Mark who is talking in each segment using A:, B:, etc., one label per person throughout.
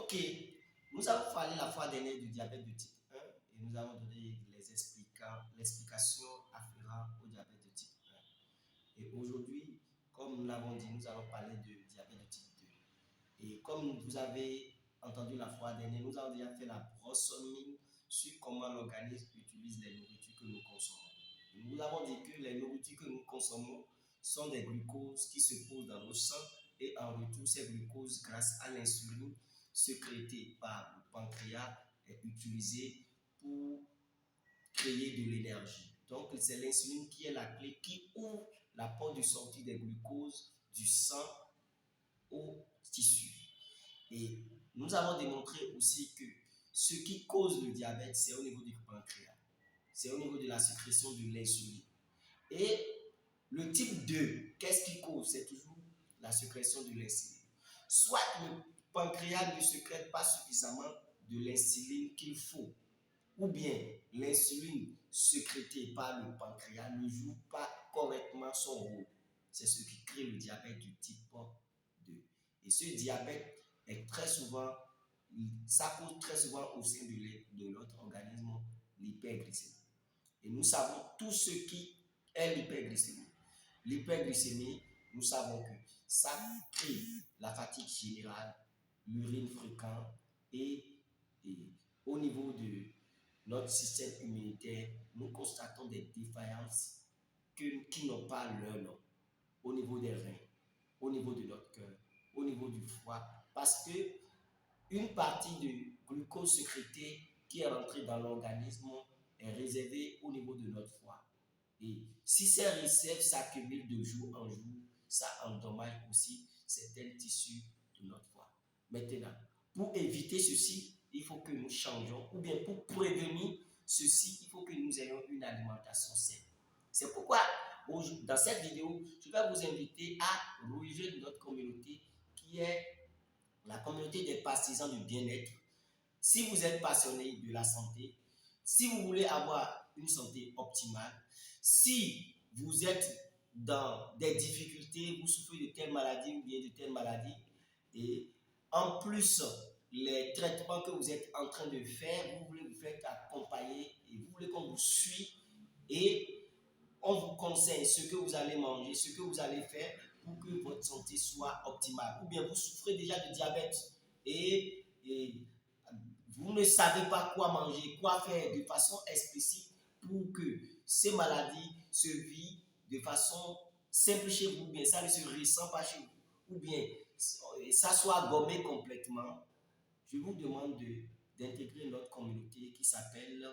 A: Ok, nous avons parlé la fois dernière du diabète de type 1 et nous avons donné l'explication afférente au diabète de type 1. Et aujourd'hui, comme nous l'avons dit, nous allons parler de diabète de type 2. Et comme vous avez entendu la fois dernière, nous avons déjà fait la brosse mine sur comment l'organisme utilise les nourritures que nous consommons. Et nous avons dit que les nourritures que nous consommons sont des glucoses qui se posent dans nos sangs et en retour, ces glucoses, grâce à l'insuline sécrétée par le pancréas, est utilisée pour créer de l'énergie. Donc, c'est l'insuline qui est la clé qui ouvre la porte de sortie des glucoses du sang au tissu. Et nous avons démontré aussi que ce qui cause le diabète, c'est au niveau du pancréas. C'est au niveau de la sécrétion de l'insuline. Et le type 2, qu'est-ce qui cause? C'est toujours la sécrétion de l'insuline. Soit le pancréas ne sécrète pas suffisamment de l'insuline qu'il faut, ou bien l'insuline sécrétée par le pancréas ne joue pas correctement son rôle. C'est ce qui crée le diabète du type 2. Et ce diabète est très souvent, ça cause très souvent au sein de notre organisme l'hyperglycémie. Et nous savons tout ce qui est l'hyperglycémie. L'hyperglycémie, nous savons que ça crée la fatigue générale, l'urine fréquente et au niveau de notre système immunitaire, nous constatons des défaillances qui n'ont pas leur nom au niveau des reins, au niveau de notre cœur, au niveau du foie, parce que une partie du glucose sécrété qui est rentrée dans l'organisme est réservée au niveau de notre foie. Et si ces réserves s'accumulent de jour en jour, ça endommage aussi certains tissus de notre foie. Maintenant, pour éviter ceci, il faut que nous changeons, ou bien pour prévenir ceci, il faut que nous ayons une alimentation saine. C'est pourquoi, dans cette vidéo, je vais vous inviter à rejoindre notre communauté qui est la communauté des partisans du bien-être. Si vous êtes passionné de la santé, si vous voulez avoir une santé optimale, si vous êtes dans des difficultés, vous souffrez de telle maladie ou bien de telle maladie, et en plus, les traitements que vous êtes en train de faire, vous voulez vous faire accompagner et vous voulez qu'on vous suive et on vous conseille ce que vous allez manger, ce que vous allez faire pour que votre santé soit optimale. Ou bien vous souffrez déjà de diabète et vous ne savez pas quoi manger, quoi faire de façon explicite pour que ces maladies se vivent de façon simple chez vous, bien ça ne se ressent pas chez vous, ou bien ça soit gommé complètement. Je vous demande d'intégrer notre communauté qui s'appelle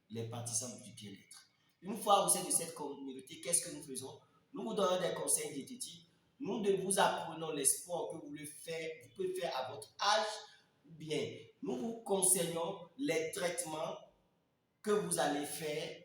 A: les partisans du bien-être. Une fois au sein de cette communauté, qu'est-ce que nous faisons? Nous vous donnons des conseils diététiques. Nous vous apprenons les sports que vous pouvez faire à votre âge, ou bien nous vous conseillons les traitements que vous allez faire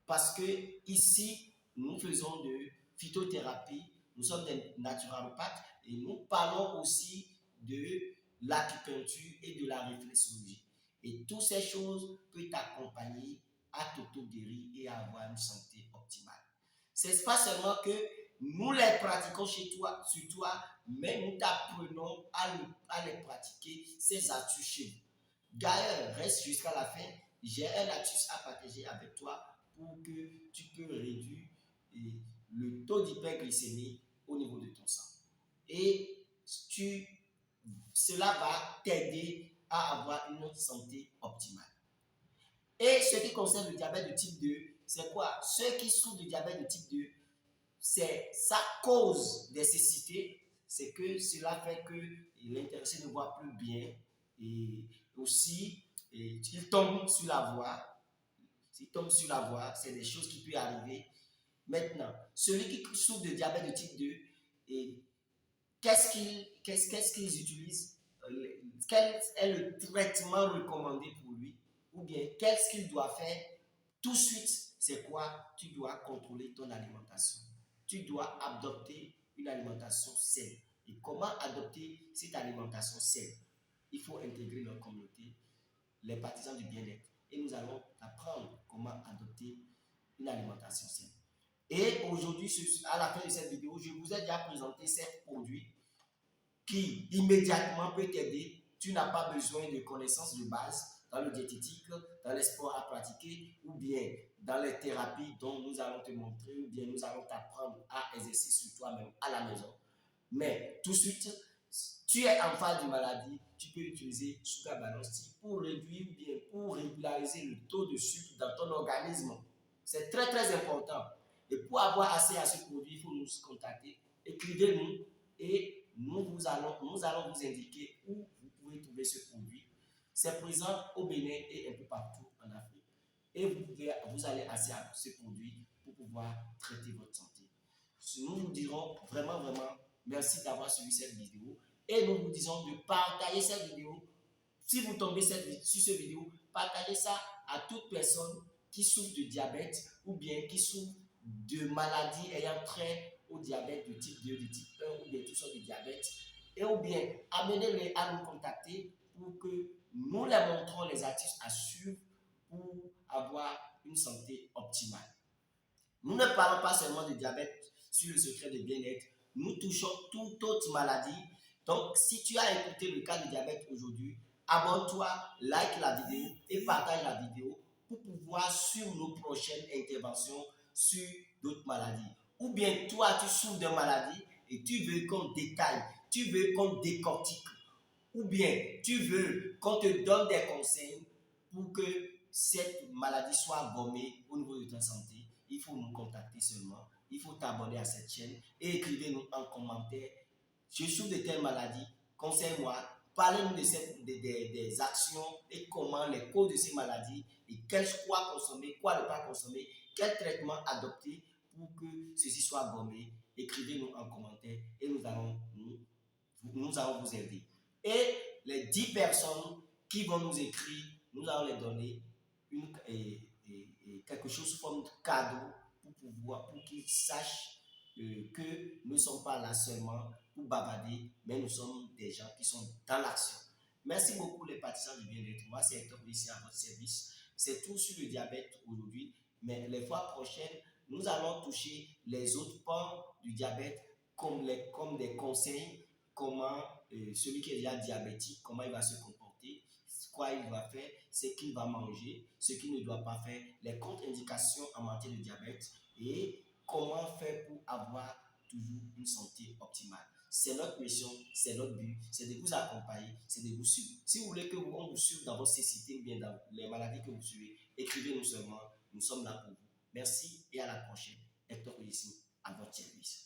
A: parce que ici, nous faisons de phytothérapie, nous sommes des naturopathes et nous parlons aussi de l'acupuncture et de la réflexologie. Et toutes ces choses peuvent t'accompagner à t'auto-guérir et à avoir une santé optimale. Ce n'est pas seulement que nous les pratiquons chez toi, sur toi, mais nous t'apprenons à les pratiquer, ces astuces chez vous. D'ailleurs, reste jusqu'à la fin, j'ai un astuce à partager avec toi pour que tu peux réduire le taux d'hyperglycémie au niveau de ton sang. Et cela va t'aider à avoir une santé optimale. Et ce qui concerne le diabète de type 2, c'est quoi? Ceux qui souffrent du diabète de type 2, c'est sa cause des cécité, c'est que cela fait que l'intéressé ne voit plus bien et aussi il tombe sur la voie. S'il tombe sur la voie, c'est des choses qui peuvent arriver. Maintenant, celui qui souffre de diabète de type 2, qu'est-ce qu'ils utilisent? Quel est le traitement recommandé pour lui? Ou bien, qu'est-ce qu'il doit faire? Tout de suite, c'est quoi? Tu dois contrôler ton alimentation. Tu dois adopter une alimentation saine. Et comment adopter cette alimentation saine? Il faut intégrer notre communauté, les partisans du bien-être. Et nous allons apprendre comment adopter une alimentation saine. Et aujourd'hui, à la fin de cette vidéo, je vous ai déjà présenté 7 produits qui immédiatement peuvent t'aider tu n'as pas besoin de connaissances de base dans le diététique, dans les sports à pratiquer ou bien dans les thérapies dont nous allons te montrer ou bien nous allons t'apprendre à exercer sur toi-même à la maison. Mais tout de suite, tu es en phase de maladie, tu peux utiliser Sugar Balance pour réduire ou bien pour régulariser le taux de sucre dans ton organisme. C'est très très important. Et pour avoir accès à ce produit, il faut nous contacter. Écrivez-nous et nous allons vous indiquer où vous pouvez trouver ce produit. C'est présent au Bénin et un peu partout en Afrique. Et vous allez accès à ce produit pour pouvoir traiter votre santé. Nous vous dirons vraiment merci d'avoir suivi cette vidéo et nous vous disons de partager cette vidéo. Si vous tombez sur cette vidéo, partagez ça à toute personne qui souffre de diabète ou bien qui souffre de maladies ayant trait au diabète de type 2, de type 1 ou bien tout sortes de diabète. Et ou bien amenez-les à nous contacter pour que nous les montrons les astuces à suivre pour avoir une santé optimale. Nous ne parlons pas seulement de diabète sur le secret de bien-être, nous touchons toute autre maladie. Donc, si tu as écouté le cas de diabète aujourd'hui, abonne-toi, like la vidéo et partage la vidéo pour pouvoir suivre nos prochaines interventions sur d'autres maladies. Ou bien toi, tu souffres de maladie et tu veux qu'on détaille, tu veux qu'on décortique, ou bien tu veux qu'on te donne des conseils pour que cette maladie soit gommée au niveau de ta santé. Il faut nous contacter seulement, il faut t'abonner à cette chaîne et écrivez-nous en commentaire. Je souffre de telle maladie, conseille-moi, parlez-nous des actions et comment les causes de ces maladies et quoi consommer, quoi ne pas consommer, quel traitement adopter pour que ceci soit gommé. Écrivez-nous en commentaire et nous allons vous aider. Et les 10 personnes qui vont nous écrire, nous allons les donner quelque chose sous forme de cadeau pour qu'ils sachent que nous ne sommes pas là seulement pour bavarder, mais nous sommes des gens qui sont dans l'action. Merci beaucoup les partisans du bien-être. Moi, c'est Hector ici à votre service. C'est tout sur le diabète aujourd'hui, mais les fois prochaines, nous allons toucher les autres pans du diabète comme des conseils, comment celui qui est déjà diabétique, comment il va se comporter, quoi il doit faire, ce qu'il va manger, ce qu'il ne doit pas faire, les contre-indications en matière de diabète et comment faire pour avoir toujours une santé optimale. C'est notre mission, c'est notre but, c'est de vous accompagner, c'est de vous suivre. Si vous voulez qu'on vous suive dans votre cécité ou bien dans les maladies que vous suivez, écrivez-nous seulement, nous sommes là pour vous. Merci et à la prochaine. Hector ici, à votre service.